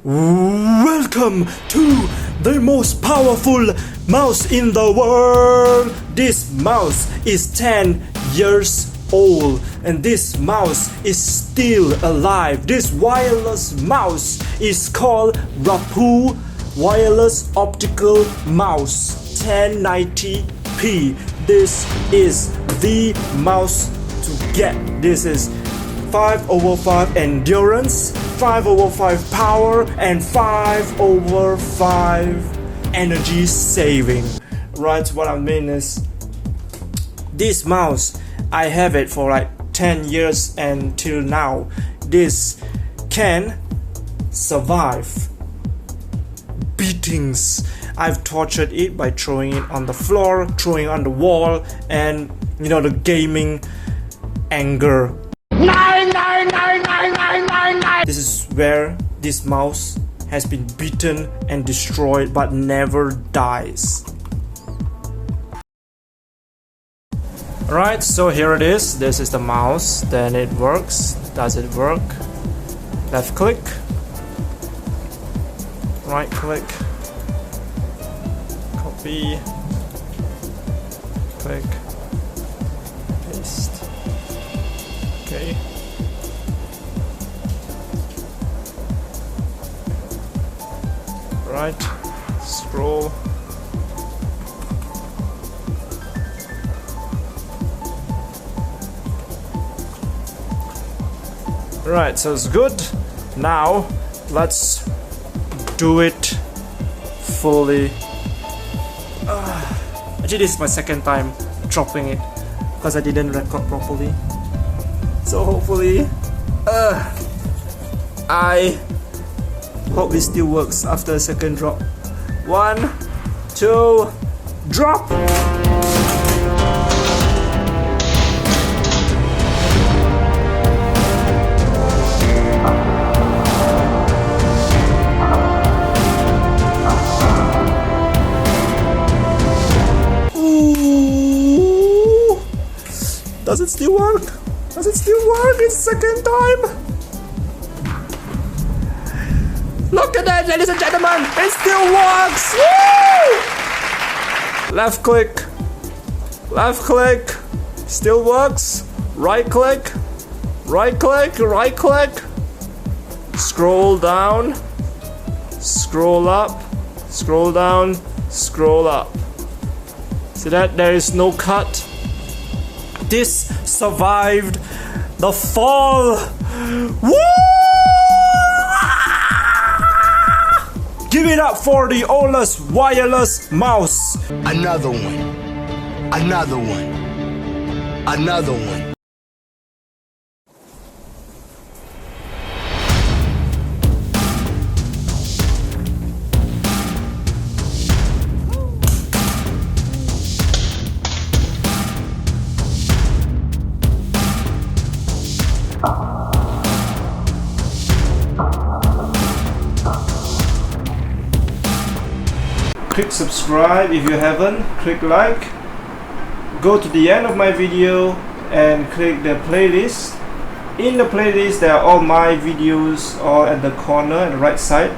Welcome to the most powerful mouse in the world. This mouse is 10 years old and this mouse is still alive. This wireless mouse is called rapoo wireless optical mouse 1090p. This is the mouse to get. This is 5/5 endurance, 5/5 power, and 5/5 energy saving. Right, what I mean is this mouse, I have it for like 10 years and till now. This can survive beatings. I've tortured it by throwing it on the floor, throwing it on the wall, and the gaming anger. This is where this mouse has been beaten and destroyed but never dies. Alright, so here it is. This is the mouse. Then it works. Does it work? Left click, right click, copy, click, paste. Okay. Right, scroll. Right, so it's good. Now let's do it fully. Actually, this is my second time dropping it because I didn't record properly. So hopefully, I hope it still works after a second drop. 1, 2, drop! Ooh. Does it still work? Does it still work? It's second time! Look at that, ladies and gentlemen! It still works! Woo! Left click. Left click. Still works. Right click. Right click. Right click. Scroll down. Scroll up. Scroll down. Scroll up. See that? There is no cut. This survived the fall. Woo! Give it up for the oldest wireless mouse. Another one. Another one. Another one. Click subscribe if you haven't, click like, go to the end of my video and click the playlist. In the playlist there are all my videos all at the corner at the right side.